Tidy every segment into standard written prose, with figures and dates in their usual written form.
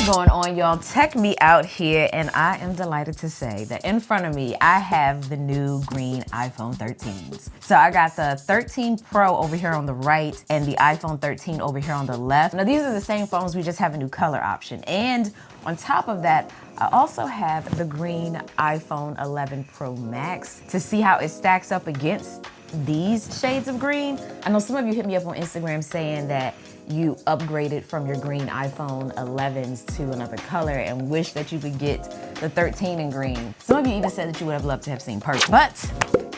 What's going on, y'all? Check me out here, and I am delighted to say that in front of me, I have the new green iPhone 13s. So I got the 13 Pro over here on the right and the iPhone 13 over here on the left. Now, these are the same phones, we just have a new color option. And on top of that, I also have the green iPhone 11 Pro Max to see how it stacks up against these shades of green. I know some of you hit me up on Instagram saying that you upgraded from your green iPhone 11s to another color and wish that you could get the 13 in green. Some of you even said that you would have loved to have seen purple. But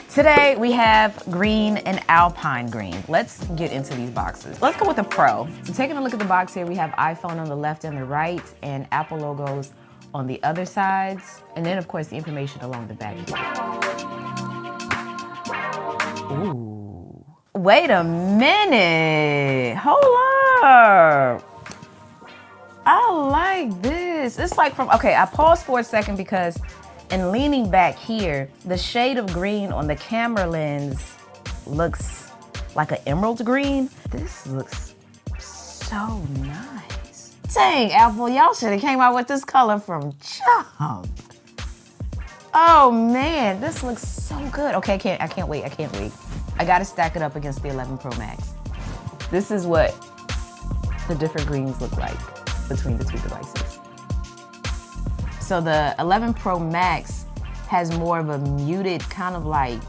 today we have green and alpine green. Let's get into these boxes. Let's go with the Pro. So taking a look at the box here, we have iPhone on the left and the right and Apple logos on the other sides. And then of course the information along the back here. Ooh. Wait a minute. Hold up. I like this. It's like from, okay, I paused for a second because in leaning back here, the shade of green on the camera lens looks like an emerald green. This looks so nice. Dang, Apple, y'all should have came out with this color from jump. Oh man, this looks so good. Okay, I can't wait. I gotta stack it up against the 11 Pro Max. This is what the different greens look like between the two devices. So the 11 Pro Max has more of a muted kind of like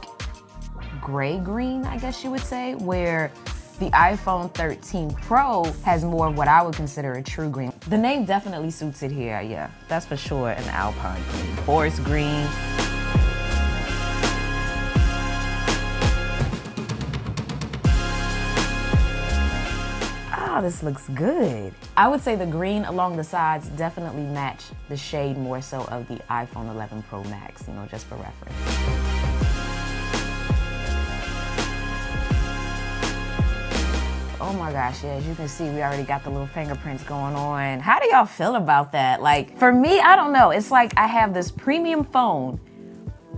gray green, I guess you would say, where the iPhone 13 Pro has more of what I would consider a true green. The name definitely suits it here, yeah, that's for sure, an alpine green, forest green. Oh, this looks good. I would say the green along the sides definitely match the shade more so of the iPhone 11 Pro Max, you know, just for reference. Oh my gosh, yeah, as you can see, we already got the little fingerprints going on. How do y'all feel about that? Like, for me, I don't know. It's like I have this premium phone,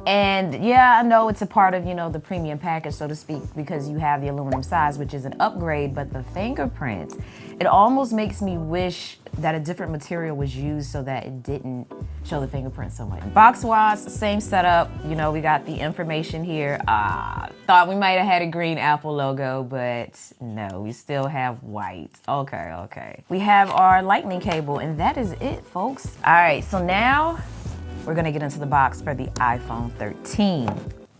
and yeah, I know it's a part of, you know, the premium package, so to speak, because you have the aluminum size, which is an upgrade, but the fingerprints, it almost makes me wish that a different material was used so that it didn't show the fingerprints so much. Box-wise, same setup. You know, we got the information here. Thought we might have had a green Apple logo, but no, we still have white. Okay. We have our lightning cable, and that is it, folks. All right, so now we're gonna get into the box for the iPhone 13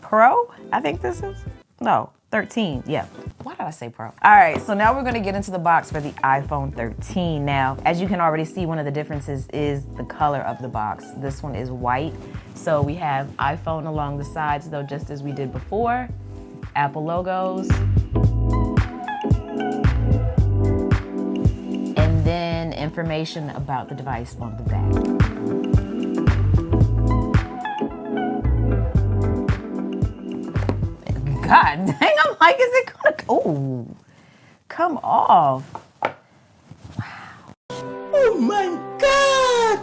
Pro, I think this is? No, 13, yeah. Why did I say Pro? All right, so now we're gonna get into the box for the iPhone 13. Now, as you can already see, one of the differences is the color of the box. This one is white. So we have iPhone along the sides, though, just as we did before. Apple logos. And then information about the device on the back. God dang, I'm like, is it gonna, oh, come off. Wow. Oh my God.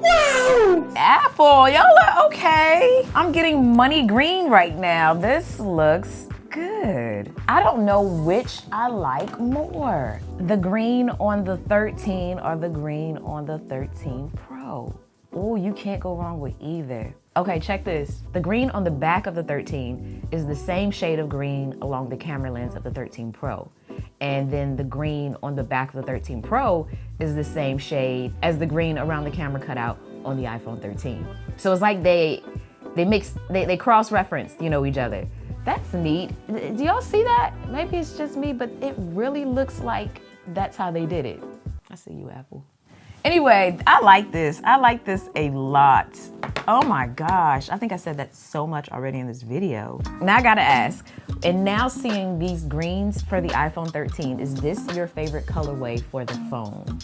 Wow. Apple, y'all are okay. I'm getting money green right now. This looks good. I don't know which I like more. The green on the 13 or the green on the 13 Pro. Oh, you can't go wrong with either. Okay, check this. The green on the back of the 13 is the same shade of green along the camera lens of the 13 Pro. And then the green on the back of the 13 Pro is the same shade as the green around the camera cutout on the iPhone 13. So it's like they cross-referenced, you know, each other. That's neat. Do y'all see that? Maybe it's just me, but it really looks like that's how they did it. I see you, Apple. Anyway, I like this. I like this a lot. Oh my gosh, I think I said that so much already in this video. Now I gotta ask, and now seeing these greens for the iPhone 13, is this your favorite colorway for the phone?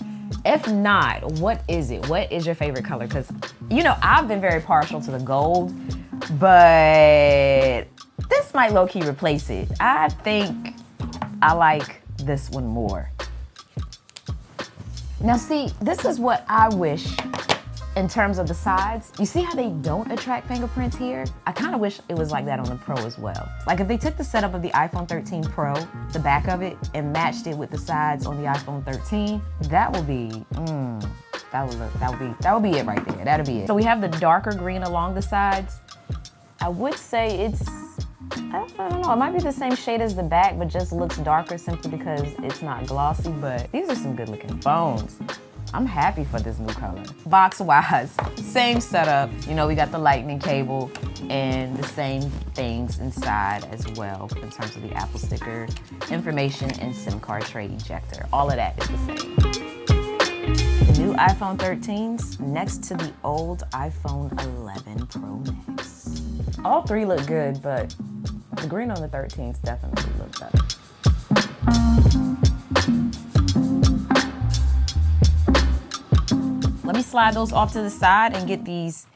If not, what is it? What is your favorite color? Because, you know, I've been very partial to the gold, but this might low-key replace it. I think I like this one more. Now see, this is what I wish in terms of the sides. You see how they don't attract fingerprints here? I kind of wish it was like that on the Pro as well. Like if they took the setup of the iPhone 13 Pro, the back of it, and matched it with the sides on the iPhone 13, that would be, That would be it right there. That'll be it. So we have the darker green along the sides. I would say it's, I don't know, it might be the same shade as the back, but just looks darker simply because it's not glossy, but these are some good looking phones. I'm happy for this new color. Box-wise, same setup. You know, we got the lightning cable and the same things inside as well in terms of the Apple sticker, information, and SIM card tray ejector. All of that is the same. The new iPhone 13s next to the old iPhone 11 Pro Max. All three look good, but the green on the 13s definitely look better. Let me slide those off to the side and get these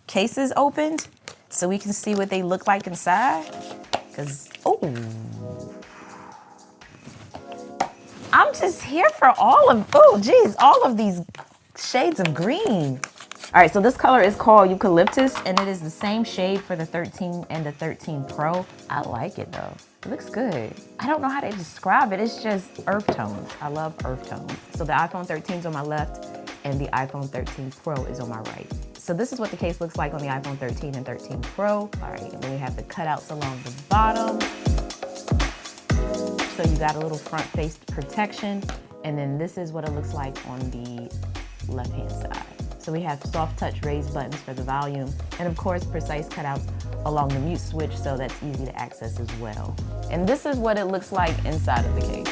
cases opened so we can see what they look like inside. Cause, oh, I'm just here for all of these shades of green. All right, so this color is called Eucalyptus, and it is the same shade for the 13 and the 13 Pro. I like it though. It looks good. I don't know how to describe it. It's just earth tones. I love earth tones. So the iPhone 13 is on my left, and the iPhone 13 Pro is on my right. So this is what the case looks like on the iPhone 13 and 13 Pro. All right, and then we have the cutouts along the bottom. So you got a little front face protection, and then this is what it looks like on the left-hand side. So we have soft touch raised buttons for the volume, and of course precise cutouts along the mute switch, so that's easy to access as well. And this is what it looks like inside of the case.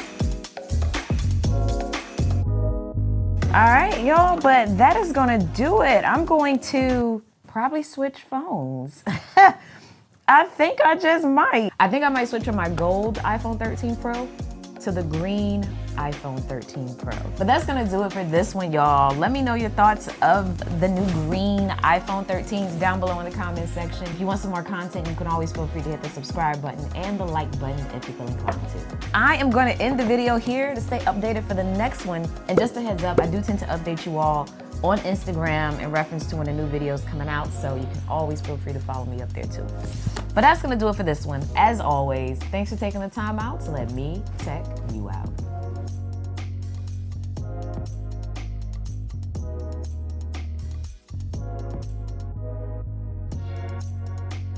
All right, y'all, but that is gonna do it. I'm going to probably switch phones. I think I just might. I think I might switch from my gold iPhone 13 Pro to the green iPhone 13 Pro. But that's gonna do it for this one, y'all. Let me know your thoughts of the new green iPhone 13s down below in the comment section. If you want some more content, you can always feel free to hit the subscribe button and the like button if you feel inclined to. I am gonna end the video here to stay updated for the next one. And just a heads up, I do tend to update you all on Instagram in reference to when a new video is coming out, so you can always feel free to follow me up there too. But that's gonna do it for this one. As always, thanks for taking the time out to let me check you out.